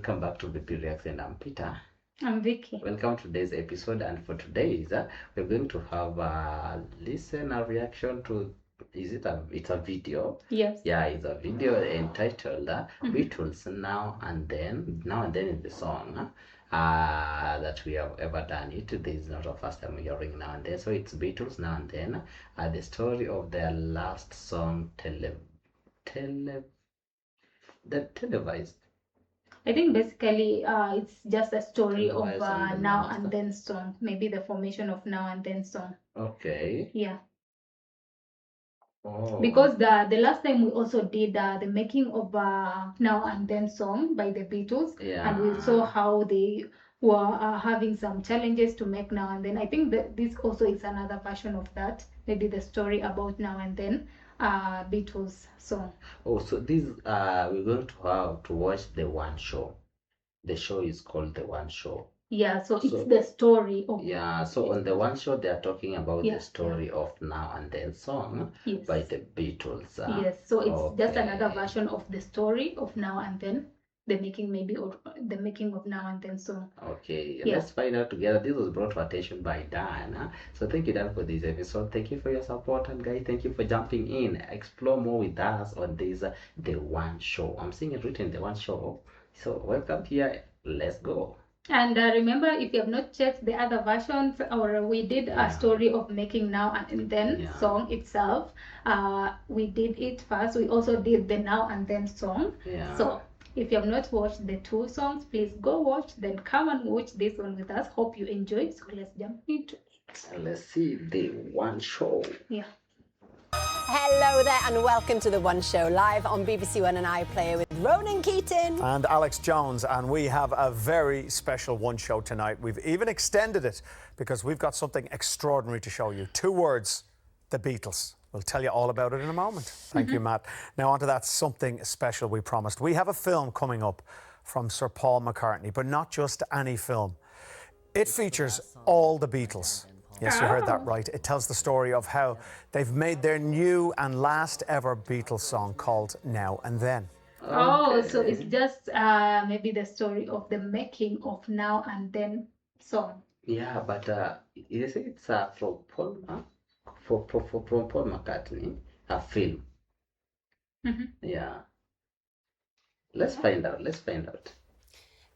Welcome back to Beatlesreaction. I'm Peter. I'm Vicky. Welcome to today's episode, and for today's we're going to have a listener reaction to. It's a video? Yes. Yeah, it's a video entitled Beatles Now and Then. Now and Then is the song that we have ever done it. This is not our first time hearing Now and Then. So it's Beatles Now and Then. The story of their last song televised. I think basically it's just a story of Televised Now and Then song. Maybe the formation of Now and Then song. Okay. Yeah. Oh. Because the last time we also did the making of Now and Then song by the Beatles. Yeah. And we saw how they were having some challenges to make Now and Then. I think that this also is another version of that. Maybe the story about Now and Then Beatles song. Oh, so this we're going to have to watch the one show. The show is called the one show. Yeah, so it's the story of. Yeah, so on the one show they are talking about the story of Now and Then song by the Beatles. Yes, so it's just another version of the story of Now and Then. The making the making of Now and Then song. Okay, let's find out together. This was brought to attention by Dan. So thank you, Dan, for this episode. Thank you for your support, and guys, thank you for jumping in. Explore more with us on this the one show. I'm seeing it written the one show. So welcome here. Let's go. And remember, if you have not checked the other versions, or we did a story of making Now and Then song itself. We did it first. We also did the Now and Then song. Yeah. So if you have not watched the two songs, please go watch, then come and watch this one with us. Hope you enjoy. So let's jump into it. Let's see the one show. Yeah. Hello there and welcome to The One Show, live on BBC One and iPlayer with Ronan Keating and Alex Jones, and we have a very special One Show tonight. We've even extended it because we've got something extraordinary to show you. 2 words, the Beatles. We'll tell you all about it in a moment. Thank you, Matt. Now on to that something special we promised. We have a film coming up from Sir Paulmccartney, but not just any film. It features all the Beatles. Yes, you heard that right. It tells the story of how they've made their new and last ever Beatles song called Now and Then. Oh, so it's just maybe the story of the making of Now and Then song. Yeah, but you see, it's from Paul, from Paul McCartney, a film. Yeah. Let's find out.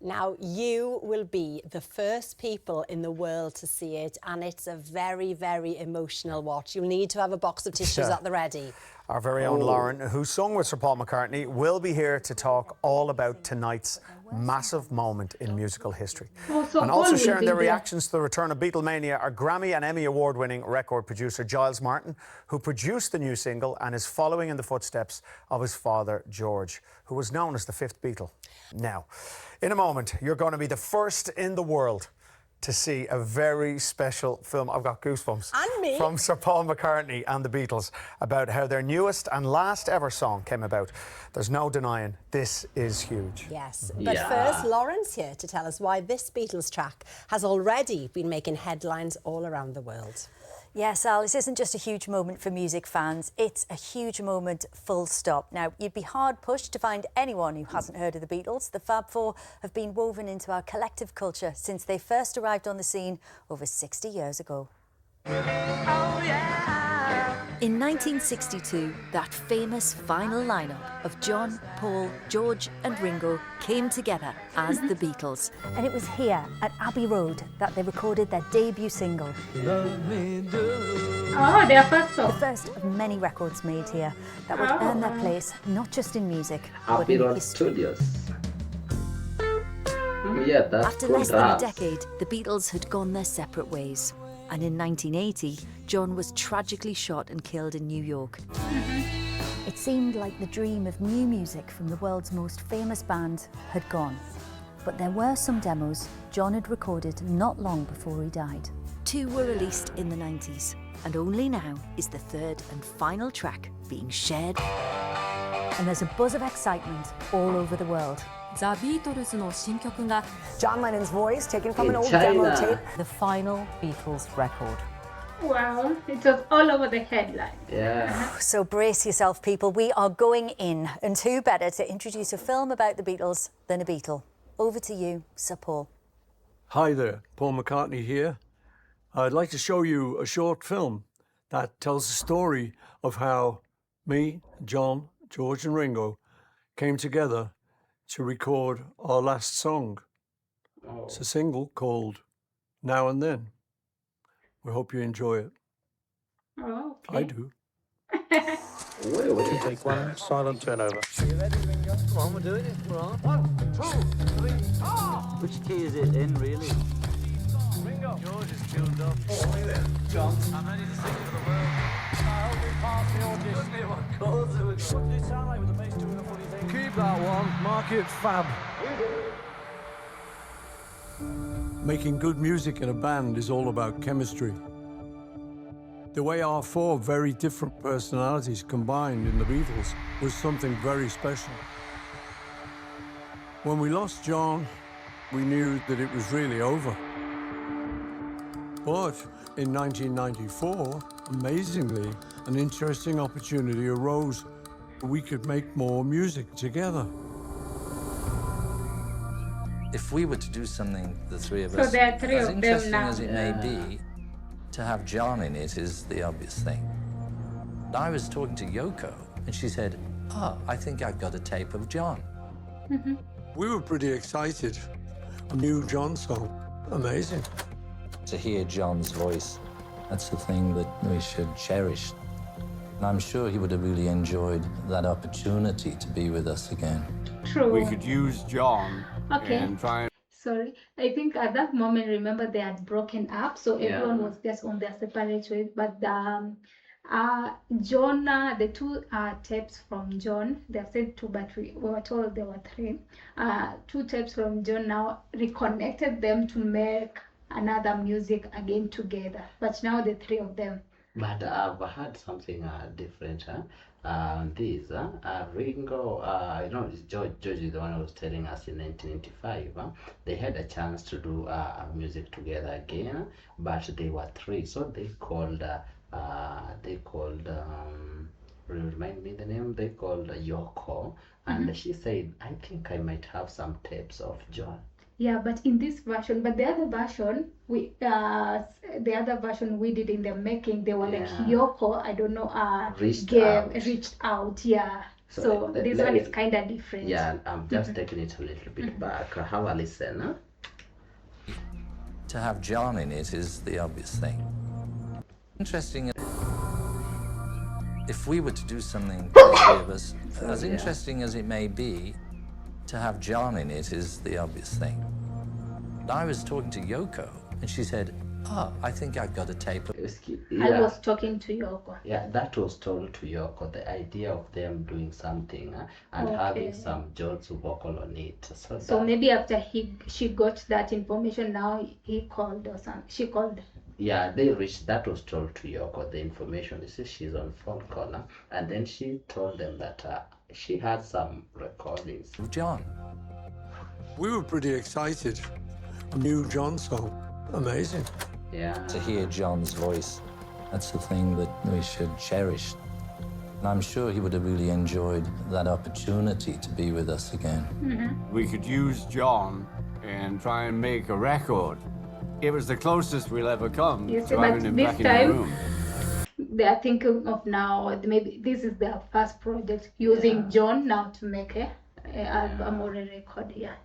Now, you will be the first people in the world to see it, and it's a very, very emotional watch. You'll need to have a box of tissues at the ready. Our very own Lauren, who sung with Sir Paul McCartney, will be here to talk all about tonight's massive moment in musical history. And also sharing their reactions to the return of Beatlemania are Grammy and Emmy award-winning record producer Giles Martin, who produced the new single and is following in the footsteps of his father, George, who was known as the fifth Beatle. Now, in a moment, you're going to be the first in the world to see a very special film. I've got goosebumps. And me. From Sir Paul McCartney and the Beatles about how their newest and last ever song came about. There's no denying this is huge. Yes, but first, Lauren's here to tell us why this Beatles track has already been making headlines all around the world. Yes, Al, this isn't just a huge moment for music fans, it's a huge moment full stop. Now, you'd be hard-pushed to find anyone who hasn't heard of the Beatles. The Fab Four have been woven into our collective culture since they first arrived on the scene over 60 years ago. Oh, yeah. In 1962, that famous final lineup of John, Paul, George and Ringo came together as the Beatles. And it was here at Abbey Road that they recorded their debut single. Oh, their first song. The first of many records made here that would earn their place not just in music, but Abbey in Road history. Studios. Yeah, that's After less than a decade, the Beatles had gone their separate ways. And in 1980, John was tragically shot and killed in New York. It seemed like the dream of new music from the world's most famous band had gone. But there were some demos John had recorded not long before he died. 2 were released in the 90s, and only now is the 3rd and final track being shared. And there's a buzz of excitement all over the world. Thebeatles の新曲が John Lennon's voice taken from In an old China. demo tape. The final Beatles record. Wow, it was all over the headline. Yeah. So brace yourself, people. We are going in. And who better to introduce a film about the Beatles than a Beatle? Over to you, Sir Paul. Hi there, Paul McCartney here. I'd like to show you a short film that tells the story of how me, John, George and Ringo came together to record our last song. Oh. It's a single called Now and Then. We hope you enjoy it. Oh, okay. I do. Wait. Take one, silent turnover. You ready, Ringo? Come on, we're doing it. We're on. 1, 2, 3, start! Which key is it in, really? Ringo. George is tuned up. Oh, wait there. John. I'm ready to sing for the world. I hope we pass the audition. What chords are we going? What did it sound like with the bass doing a funny thing? Keep that one. Mark it fab. Making good music in a band is all about chemistry. The way our 4 very different personalities combined in the Beatles was something very special. When we lost John, we knew that it was really over. But in 1994, amazingly, an interesting opportunity arose. We could make more music together. If we were to do something, the three of So us, there are 3 as of them interesting now. as it may be, to have John in it is the obvious thing. I was talking to Yoko, and she said, I think I've got a tape of John. We were pretty excited. A new John song. Amazing. To hear John's voice, that's the thing that we should cherish. And I'm sure he would have really enjoyed that opportunity to be with us again. True. We could use John Okay. and try and... Sorry, I think at that moment, remember, they had broken up, so everyone was just on their separate ways. But John, the 2 tapes from John, they have said 2, but we were told there were 3. 2 tapes from John now reconnected them to make another music again together. But now the 3 of them. But I've heard something different. Ringo, George is the one who was telling us in 1995, they had a chance to do music together again, but they were 3, so they called, remind me the name, they called Yoko, and she said, I think I might have some tapes of John. Yeah, but in this version, but the other version we did in the making, they were like Yoko, I don't know, reached out, yeah. So this one is kind of different. Yeah, I'm just taking it a little bit back. Have a listen. Huh? To have John in it is the obvious thing. Interesting. If we were to do something, the 3 of us, as interesting as it may be, to have John in it is the obvious thing. I was talking to Yoko, and she said, I think I've got a tape of... I was talking to Yoko. Yeah, that was told to Yoko, the idea of them doing something and having some John's vocal on it. So maybe after she got that information, now he called or something. She called. Yeah, they reached, that was told to Yoko, the information. You see, she's on phone call, and then she told them that she had some recordings. John. We were pretty excited. A new John song. Amazing. Yeah. To hear John's voice, that's the thing that we should cherish. And I'm sure he would have really enjoyed that opportunity to be with us again. We could use John and try and make a record. It was the closest we'll ever come to having him back in the room. They are thinking of now, maybe this is their first project, using John now to make a album or a record, yeah.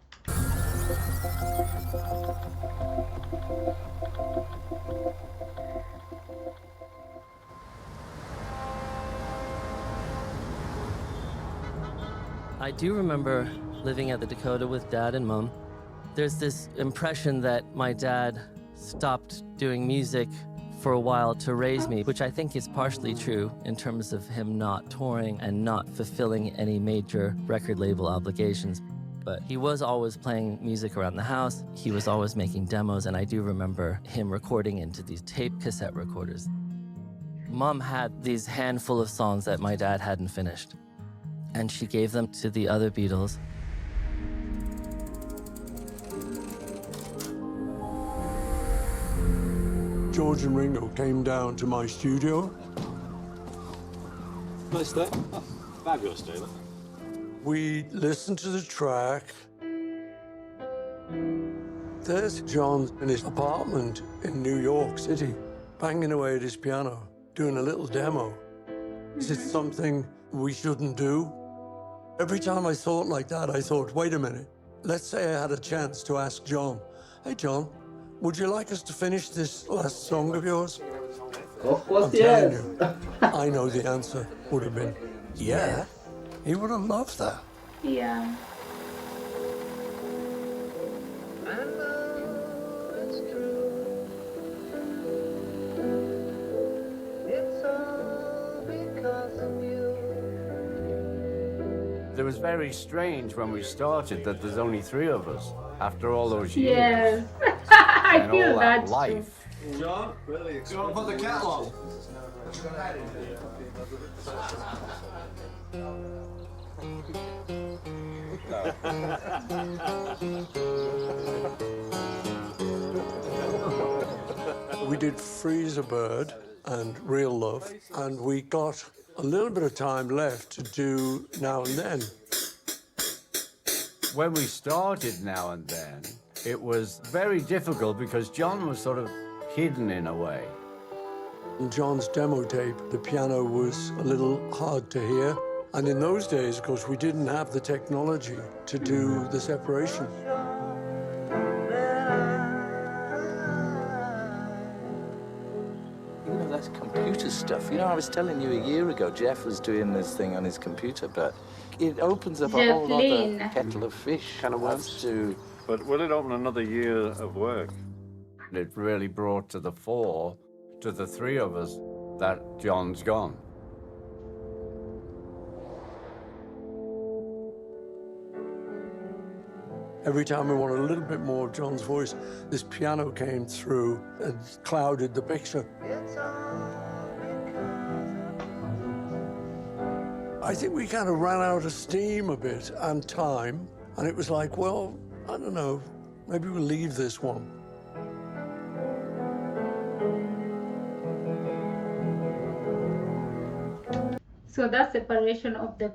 I do remember living at the Dakota with Dad and Mom. There's this impression that my dad stopped doing music for a while to raise me, which I think is partially true in terms of him not touring and not fulfilling any major record label obligations. But he was always playing music around the house. He was always making demos, and I do remember him recording into these tape cassette recorders. Mom had these handful of songs that my dad hadn't finished, and she gave them to the other Beatles. George and Ringo came down to my studio. Nice day. Oh, fabulous day, look. We listened to the track. There's John in his apartment in New York City, banging away at his piano, doing a little demo. Is it something we shouldn't do? Every time I thought like that, I thought, wait a minute. Let's say I had a chance to ask John, hey, John, would you like us to finish this last song of yours? Of course, I'm telling yes. you, I know the answer would have been, yeah. He would have loved that. Yeah. It was very strange when we started that there's only 3 of us after all those years. Yes. I and feel all that that life. John, really? Do you want to put the kettle on? We did Freeze a Bird and Real Love, and we got a little bit of time left to do Now and Then. When we started Now and Then, it was very difficult because John was sort of hidden in a way. In John's demo tape, the piano was a little hard to hear. And in those days, of course, we didn't have the technology to do the separation. You know, that's computer stuff. You know, I was telling you a year ago, Jeff was doing this thing on his computer, but it opens up a whole other kettle of fish. Kind of works. But will it open another year of work? It really brought to the fore, to the 3 of us, that John's gone. Every time we wanted a little bit more of John's voice, this piano came through and clouded the picture. I think we kind of ran out of steam a bit and time, and it was like, well, I don't know, maybe we'll leave this one. So that separation of the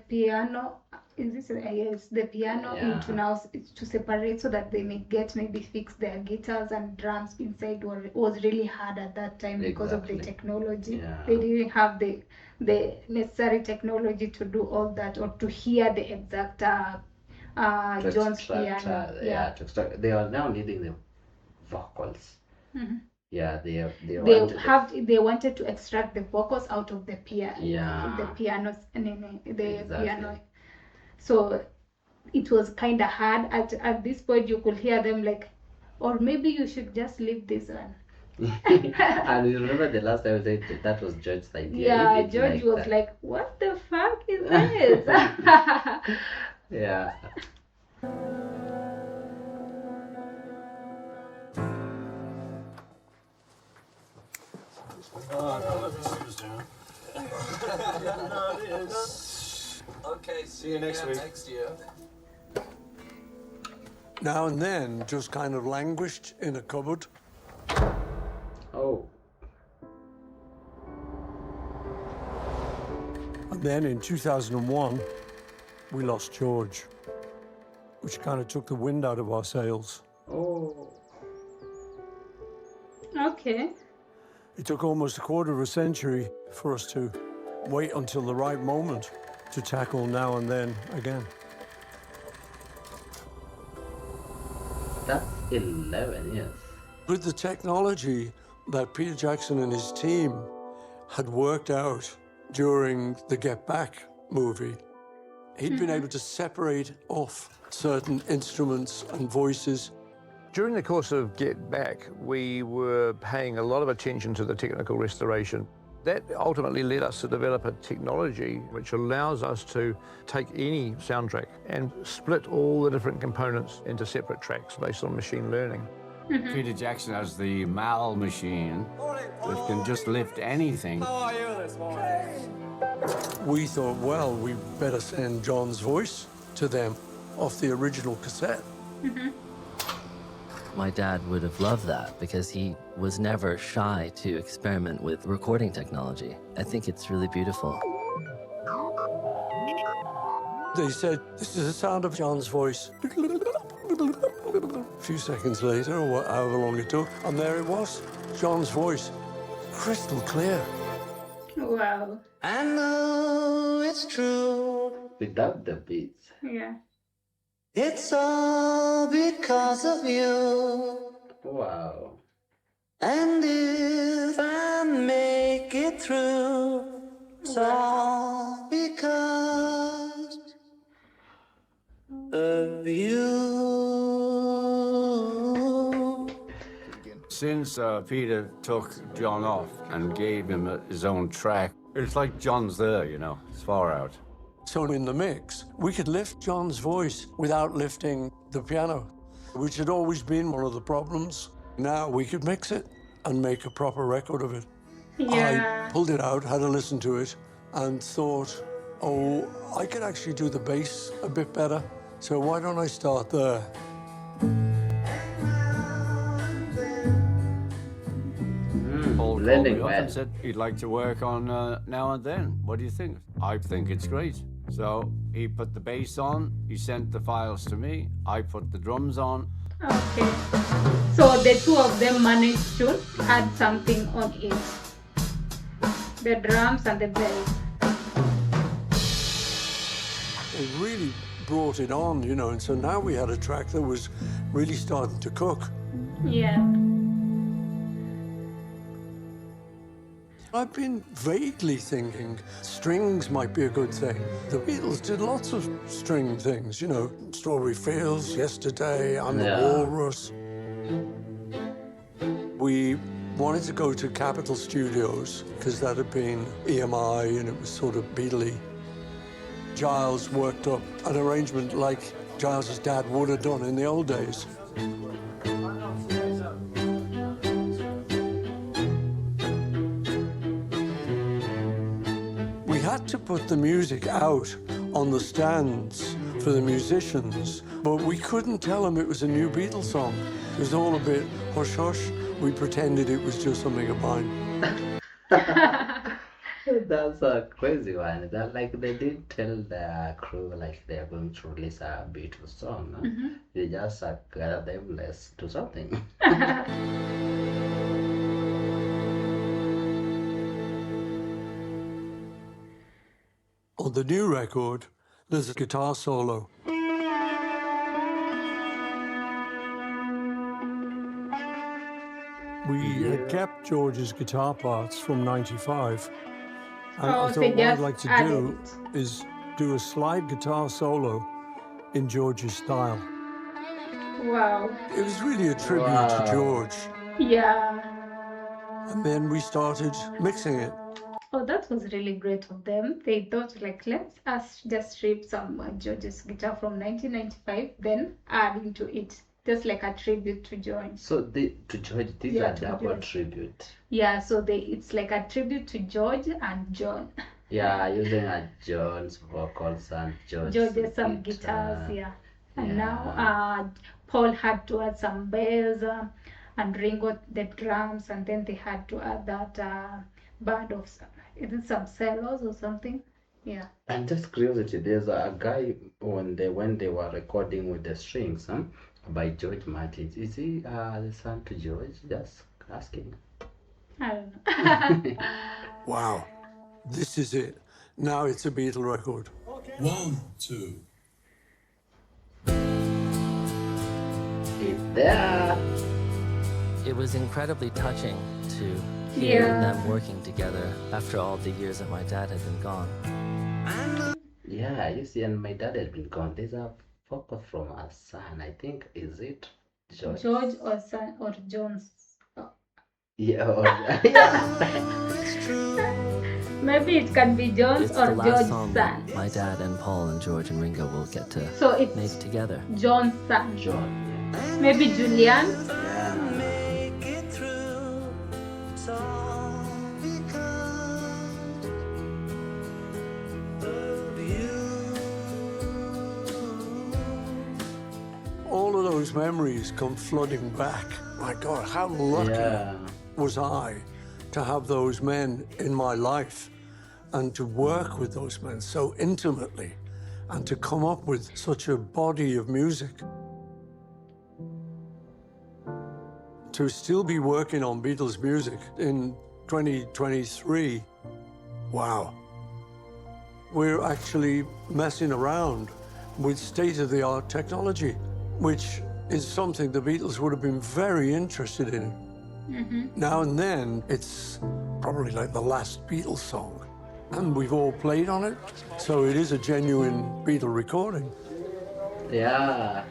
piano, is this yes, the piano into now to separate so that they may get maybe fix their guitars and drums inside was really hard at that time because of the technology. They didn't have the necessary technology to do all that or to hear the exact John's piano. They are now needing the vocals. Mm-hmm. Yeah, they wanted to extract the vocals out of the piano. Yeah. The pianos piano. So it was kind of hard. At this point, you could hear them like, or maybe you should just leave this one. And you remember the last time I said that was George's idea. Yeah, George was like, what the fuck is this? Yeah. Okay, see you next week. Next year. Now and Then just kind of languished in a cupboard. Oh. And then in 2001, we lost George, which kind of took the wind out of our sails. Oh. Okay. It took almost a quarter of a century for us to wait until the right moment to tackle Now and Then again. That's 11 years. With the technology that Peter Jackson and his team had worked out during the Get Back movie, he'd been able to separate off certain instruments and voices. During the course of Get Back, we were paying a lot of attention to the technical restoration. That ultimately led us to develop a technology which allows us to take any soundtrack and split all the different components into separate tracks based on machine learning. Peter Jackson has the Mal machine, which can just lift anything. How are you this morning? We thought, well, we better send John's voice to them off the original cassette. My dad would have loved that because he was never shy to experiment with recording technology. I think it's really beautiful. They said, this is the sound of John's voice. A few seconds later, or however long it took, and there it was, John's voice, crystal clear. Wow. I know it's true. Without the beats. Yeah. It's all because of you. Wow. And if I make it through, it's all because of you. Since Peter took John off and gave him his own track, it's like John's there, you know, it's far out. So in the mix, we could lift John's voice without lifting the piano, which had always been one of the problems. Now we could mix it and make a proper record of it. Yeah. I pulled it out, had a listen to it, and thought, oh, I could actually do the bass a bit better, so why don't I start there? Paul blending called me up well. and said he'd like to work on Now and Then. What do you think? I think it's great. So he put the bass on, he sent the files to me, I put the drums on. Okay. So the two of them managed to add something on it. The drums and the bass. It really brought it on, you know, and so now we had a track that was really starting to cook. Yeah. I've been vaguely thinking strings might be a good thing. The Beatles did lots of string things, you know, Strawberry Fields, Yesterday, I'm the Walrus. We wanted to go to Capitol Studios because that had been EMI and it was sort of Beatley. Giles worked up an arrangement like Giles's dad would have done in the old days. We had to put the music out on the stands for the musicians, but we couldn't tell them it was a new Beatles song. It was all a bit hush-hush. We pretended it was just something of mine. That's a crazy one. That like they didn't tell the crew like they are going to release a Beatles song. No? They just gather them, let's do something. On the new record, there's a guitar solo. We had kept George's guitar parts from '95. And I thought what I'd like to do is do a slide guitar solo in George's style. Wow. It was really a tribute to George. Yeah. And then we started mixing it. Oh, that was really great of them. They thought like, let's us just strip some George's guitar from 1995, then add into it. Just like a tribute to George. So to George, these are double tribute. Yeah, so it's like a tribute to George and John. Yeah, using John's vocals and George's some guitars, yeah. And now Paul had to add some bass and Ringo the drums, and then they had to add that band of some cellos or something. Yeah. And just curiosity, there's a guy when they were recording with the strings, by George Martin. Is he the son to George? Just asking. I don't know. Wow, this is it. Now it's a Beatle record. 1, 2. It's there. It was incredibly touching to hear them working together after all the years that my dad had been gone. Yeah, you see, and my dad had been gone. There's a focus from our son, I think. Is it George? George or son or John's? Oh. Yeah. Maybe it can be John's It's or the last George's song son. that my dad and Paul and George and Ringo will get to So it's make together. John's son. John. Maybe Julian. All of those memories come flooding back. My God, how lucky was I to have those men in my life and to work with those men so intimately and to come up with such a body of music. To still be working on Beatles music in 2023, wow. We're actually messing around with state-of-the-art technology, which is something the Beatles would have been very interested in. Now and then, it's probably like the last Beatles song, and we've all played on it, so it is a genuine Beatle recording. Yeah.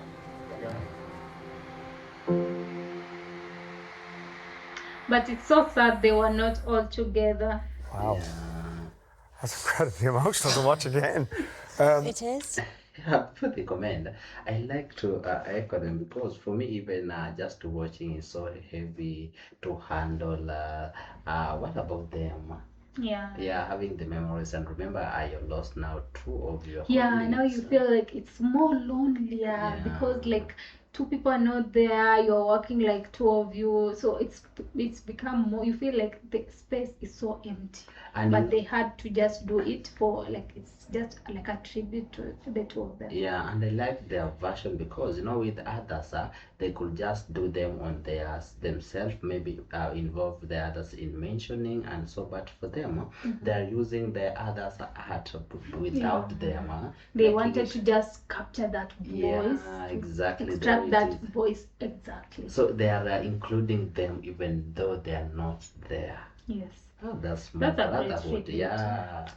But it's so sad they were not all together. Wow. That's incredibly emotional to watch again. It is. Yeah, before they comment, I like to echo them because for me, even just watching is so heavy to handle. What about them? Yeah. Yeah, having the memories, and remember, you lost now 2 of your Yeah, now you colleagues. feel like it's more lonelier because like 2 people are not there, you're working like 2 of you, so it's become more, you feel like the space is so empty. And but they had to just do it for like, it's just like a tribute to the 2 of them. Yeah, and I like their version because with others, they could just do them on themselves, maybe involve the others in mentioning and so. But for them, they're using the others' art without them. They wanted to just capture that voice. Yeah, exactly. Extract that voice exactly. So they are including them even though they are not there. Yes. Oh, that's a great tribute. Yeah.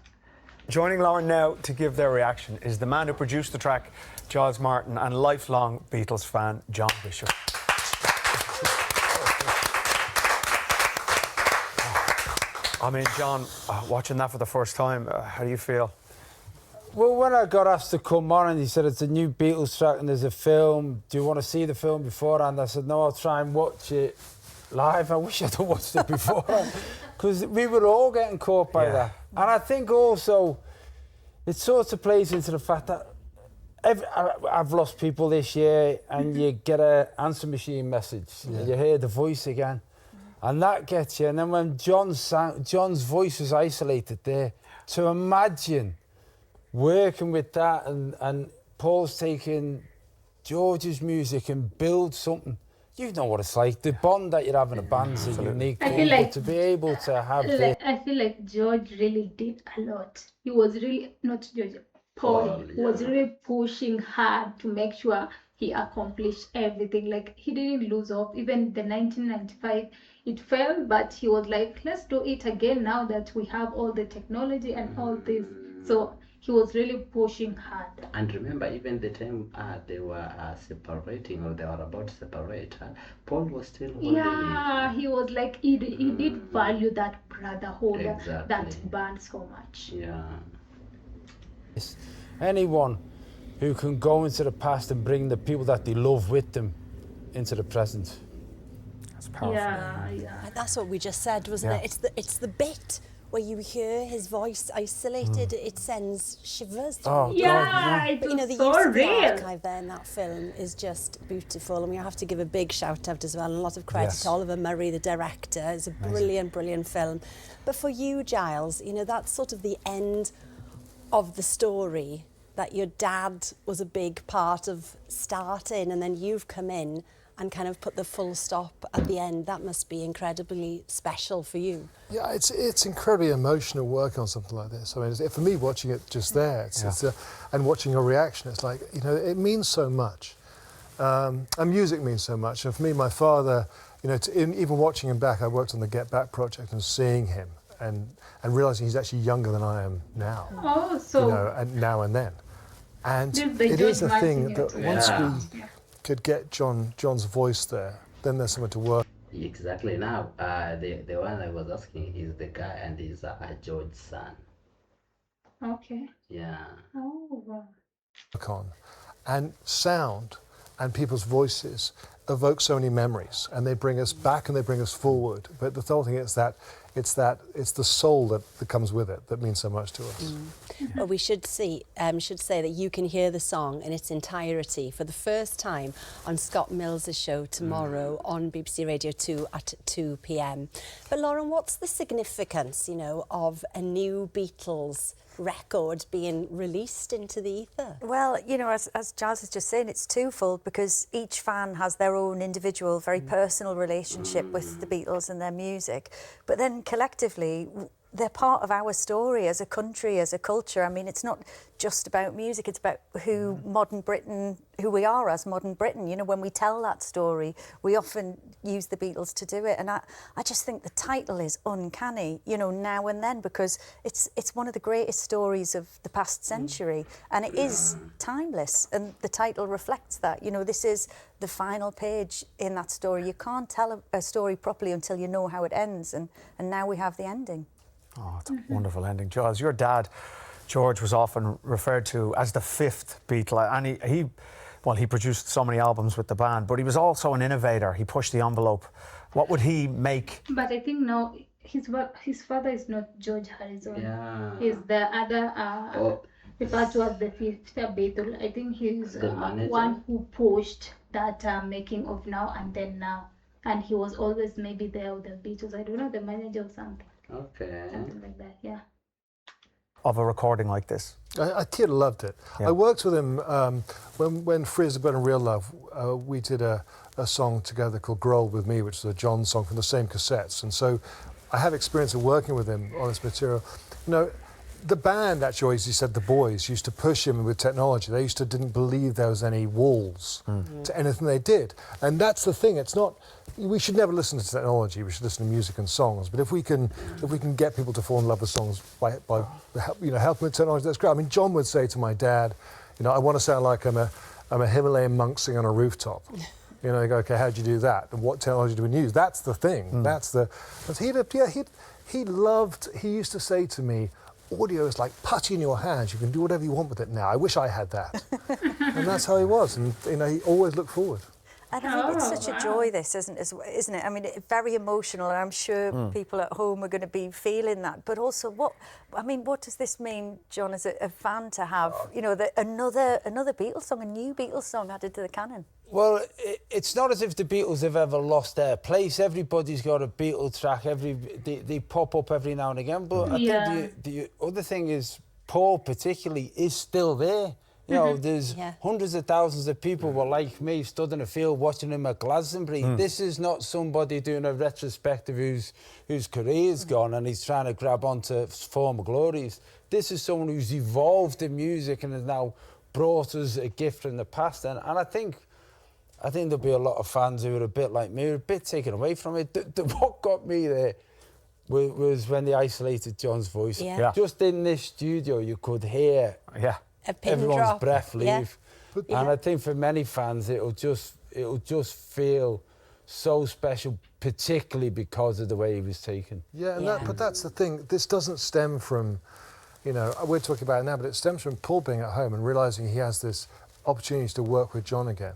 Joining Lauren now to give their reaction is the man who produced the track, Giles Martin, and lifelong Beatles fan, John Bishop. I mean, John, watching that for the first time, how do you feel? Well, when I got asked to come on and he said it's a new Beatles track and there's a film, do you want to see the film beforehand? I said, no, I'll try and watch it live. I wish I'd watched it beforehand because we were all getting caught by that. And I think also it sort of plays into the fact that I've lost people this year and you get an answer machine message and you hear the voice again and that gets you. And then when John's voice was isolated there, to imagine working with that and Paul's taking George's music and build something. You know what it's like. The bond that you have in a band is a unique thing. I feel like to be able to have this. I feel like George really did a lot. He was really, not George, Paul was really pushing hard to make sure he accomplished everything. Like, he didn't lose hope. Even the 1995, it failed, but he was like, let's do it again now that we have all the technology and all this. So he was really pushing hard. And remember, even the time they were separating, or they were about to separate, Paul was still holding it. He was like, he did value that brotherhood, that band so much. Yeah. Anyone who can go into the past and bring the people that they love with them into the present. That's powerful. Yeah. That's what we just said, wasn't it? It's the bit where you hear his voice isolated, it sends shivers. Oh, God, but you know, the so use of the real. archive there in that film is just beautiful, and we have to give a big shout out as well, and a lot of credit to Oliver Murray, the director. It's a brilliant, brilliant film. But for you, Giles, you know, that's sort of the end of the story, that your dad was a big part of starting, and then you've come in and kind of put the full stop at the end. That must be incredibly special for you. Yeah, it's incredibly emotional work on something like this. I mean, for me, watching it just there, and watching your reaction, it's like, you know, it means so much. And music means so much. And for me, my father, you know, even watching him back, I worked on the Get Back project, and seeing him and realising he's actually younger than I am now. Oh, so... You know, and now and then. And it is a thing that once we could get John's voice there, then there's something to work. Exactly. Now, the one I was asking is the guy, and he's George's son. Okay. Yeah. Oh, wow. Work on. And sound and people's voices evoke so many memories, and they bring us back and they bring us forward. But the whole thing is that it's the soul that comes with it that means so much to us. Well, we should say that you can hear the song in its entirety for the first time on Scott Mills's show tomorrow on BBC Radio 2 at 2 p.m. But Lauren, what's the significance, you know, of a new Beatles record being released into the ether? Well, you know, as Giles is just saying, it's twofold because each fan has their own individual, very personal relationship with the Beatles and their music. But then collectively, they're part of our story as a country, as a culture. I mean, it's not just about music, it's about who we are as modern Britain. You know, when we tell that story, we often use the Beatles to do it. And I just think the title is uncanny, you know, Now and Then, because it's one of the greatest stories of the past century. And it is timeless. And the title reflects that. You know, this is the final page in that story. You can't tell a story properly until you know how it ends. And now we have the ending. Oh, it's a wonderful ending. Giles, your dad, George, was often referred to as the fifth Beatle, and he produced so many albums with the band, but he was also an innovator. He pushed the envelope. What would he make? But I think now his father is not Georgeharrison. Yeah. He's the other referred to as the fifth Beatle. I think he's one who pushed that making of Now and Then Now, and he was always maybe there with the Beatles. I don't know, the manager or something. Okay. Something like that, yeah. Of a recording like this? I loved it. Yeah. I worked with him when Freeze About in Real Love, we did a song together called Grow Old With Me, which is a John song from the same cassettes. And so I have experience of working with him on this material. You know, the band, actually, as you said, the boys used to push him with technology. They didn't believe there was any walls to anything they did. And that's the thing. It's not, we should never listen to technology. We should listen to music and songs. But if we can get people to fall in love with songs by you know, helping with technology, that's great. I mean, John would say to my dad, you know, I want to sound like I'm a Himalayan monk singing on a rooftop. You know, they go, okay, how'd you do that? And what technology do we use? That's the thing. That's the. He used to say to me, audio is like putty in your hands. You can do whatever you want with it now. I wish I had that. And that's how he was. And, you know, he always looked forward. And I think it's such a joy, this, isn't it? I mean, it's very emotional, and I'm sure people at home are going to be feeling that. But also, what does this mean, John, as a fan to have, you know, another Beatles song, a new Beatles song added to the canon? Well, it's not as if the Beatles have ever lost their place. Everybody's got a Beatle track. They pop up every now and again. But I think the other thing is, Paul particularly is still there. You know, there's hundreds of thousands of people were like me, stood in a field watching him at Glastonbury. This is not somebody doing a retrospective whose career's gone and he's trying to grab onto former glories. This is someone who's evolved in music and has now brought us a gift from the past. And I think there'll be a lot of fans who are a bit like me, who are a bit taken away from it. What got me there was when they isolated John's voice. Just in this studio, you could hear everyone's breath leave. And I think for many fans, it'll just feel so special, particularly because of the way he was taken. But that's the thing. This doesn't stem from, you know, we're talking about it now, but it stems from Paul being at home and realising he has this opportunity to work with John again.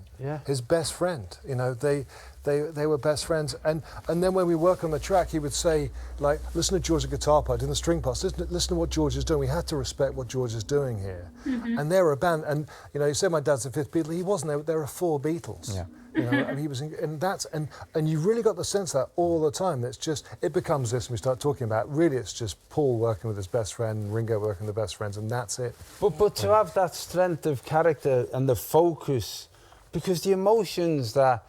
His best friend, you know, they were best friends. And then when we work on the track, he would say, like, listen to George's guitar part, in the string parts, listen to what George is doing. We have to respect what George is doing here. And they were a band, and, you know, you said my dad's the fifth Beatle. He wasn't. There were four Beatles. You know, and he was, and you really got the sense that all the time. That's just, it becomes this, and we start talking about, really it's just Paul working with his best friend, Ringo working with the best friends, and that's it. But to have that strength of character and the focus, because the emotions that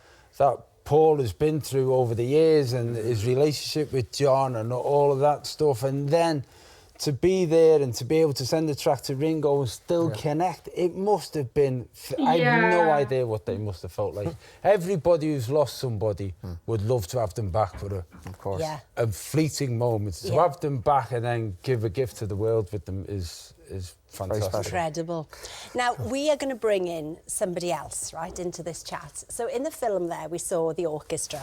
Paul has been through over the years and his relationship with John and all of that stuff, and then to be there and to be able to send the track to Ringo and still connect, it must have been, I have no idea what they must have felt like. Everybody who's lost somebody would love to have them back for a fleeting moment. To have them back and then give a gift to the world with them is fantastic. Incredible. Now, we are going to bring in somebody else, right, into this chat. So in the film there, we saw the orchestra.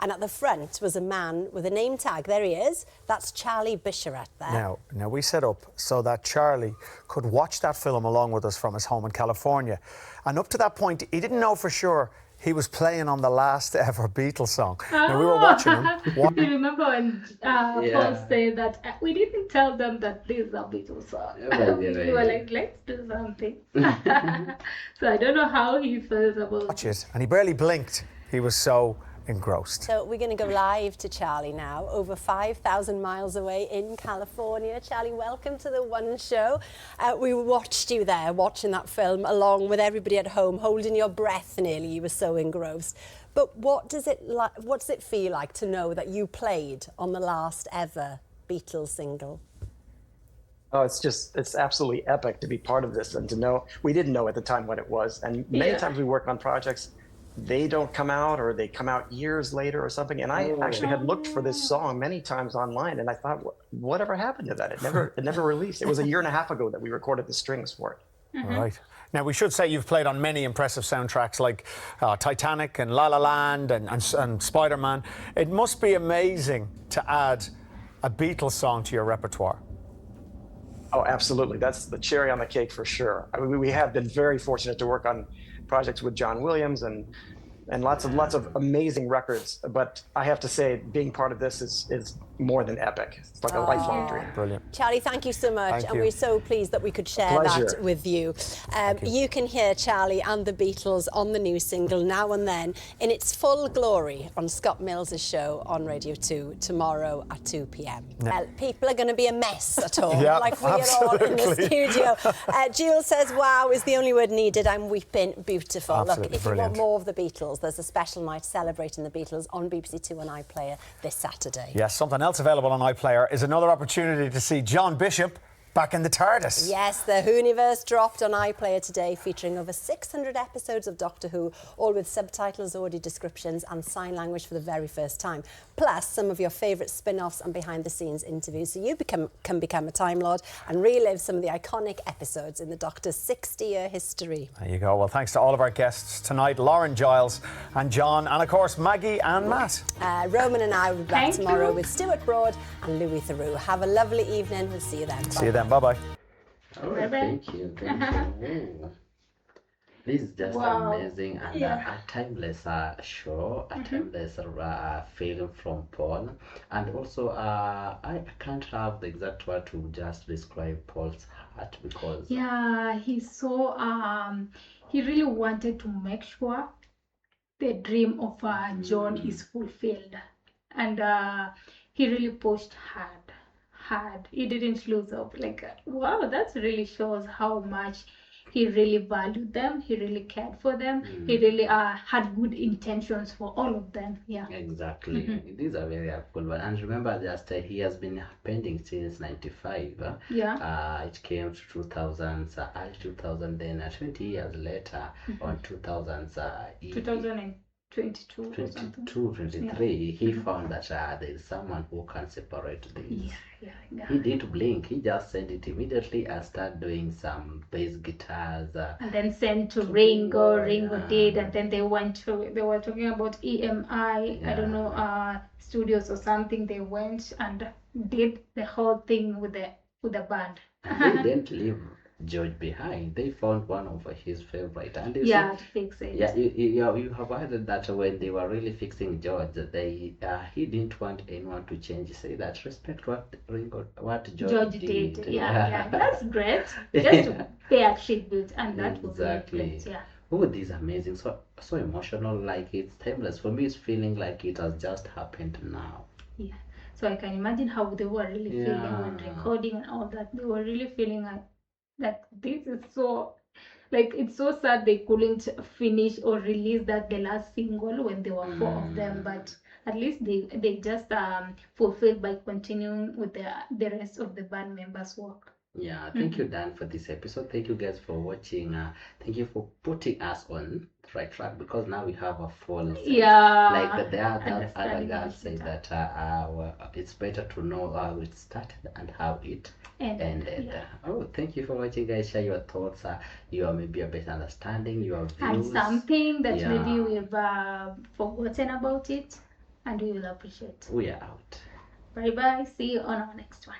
And at the front was a man with a name tag. There he is. That's Charlie Bisharat there. Now we set up so that Charlie could watch that film along with us from his home in California. And up to that point, he didn't know for sure he was playing on the last ever Beatles song. Now, we were watching him. Do you remember when Paul said that we didn't tell them that this is a Beatles song? We were like, let's do something. So I don't know how he feels about Watch it, and he barely blinked. He was so engrossed. So we're going to go live to Charlie now, over 5,000 miles away in California. Charlie, welcome to the One Show. We watched you there, watching that film along with everybody at home, holding your breath nearly. You were so engrossed. But what does it feel like to know that you played on the last ever Beatles single? Oh, it's absolutely epic to be part of this and to know. We didn't know at the time what it was. And many times we work on projects, they don't come out or they come out years later or something. And I actually had looked for this song many times online and I thought, whatever happened to that? It never released. It was a year and a half ago that we recorded the strings for it. All right. Now, we should say you've played on many impressive soundtracks like Titanic and La La Land and Spider-Man. It must be amazing to add a Beatles song to your repertoire. Oh, absolutely. That's the cherry on the cake for sure. I mean, we have been very fortunate to work on projects with John Williams and lots of amazing records. But I have to say, being part of this is more than epic. It's like a lifelong dream. Brilliant. Charlie, thank you so much. And we're so pleased that we could share that with you. You can hear Charlie and the Beatles on the new single, Now and Then, in its full glory on Scott Mills's show on Radio 2 tomorrow at 2 p.m. People are going to be a mess at home, like we are all in the studio. Jules says, wow is the only word needed. I'm weeping. Beautiful. Absolutely. Look, if brilliant. you want more of the Beatles, there's a special night celebrating the Beatles on BBC Two and iPlayer this Saturday. Yes, something else available on iPlayer is another opportunity to see John Bishop back in the TARDIS. Yes, the Whoniverse dropped on iPlayer today, featuring over 600 episodes of Doctor Who, all with subtitles, audio descriptions and sign language for the very first time. Plus, some of your favourite spin-offs and behind-the-scenes interviews, so you can become a Time Lord and relive some of the iconic episodes in the Doctor's 60-year history. There you go. Well, thanks to all of our guests tonight, Lauren Giles and John, and of course Maggie and Matt. Roman and I will be back tomorrow with Stuart Broad and Louis Theroux. Have a lovely evening. We'll see you then. See you then. Bye-bye. All right, thank you. Ooh. This is just amazing and a timeless show, a timeless feeling from Paul. And also, I can't have the exact word to just describe Paul's heart because... Yeah, he's so... he really wanted to make sure the dream of John is fulfilled. And he really pushed hard. He didn't lose up. Like, wow, that really shows how much he really valued them. He really cared for them. He really had good intentions for all of them. Yeah, exactly. These are very cool one. And remember, just he has been pending since '95. It came to 2000s, early 2000. Then 20 years later, on 2000s, 2022 or something. 23, he found that there is someone who can separate these. He didn't blink. He just sent it immediately and started doing some bass guitars. And then sent to Ringo. Ringo did, and then they were talking about EMI. I don't know, studios or something. They went and did the whole thing with the band. And they didn't leave George behind. They found one of his favorite, and they to fix it. You have heard that when they were really fixing George, he didn't want anyone to change. Say that respect what George did. Yeah, that's great. Just to pay a tribute, and that was really great. Yeah. Oh, this is amazing. So emotional. Like it's timeless. For me, it's feeling like it has just happened now. Yeah. So I can imagine how they were really feeling when recording and all that. They were really feeling like that this is so, like, it's so sad they couldn't finish or release the last single when there were 4 of them, but at least they just fulfilled by continuing with the rest of the band members' work. Yeah, thank you, Dan, for this episode. Thank you guys for watching. Thank you for putting us on the right track, because now we have a full set. Like the other guys say that it's better to know how it started and how it ended. Oh, thank you for watching, guys. Share your thoughts, maybe a better understanding, your views. And something that maybe we've forgotten about it, and we will appreciate. We are out. Bye-bye. See you on our next one.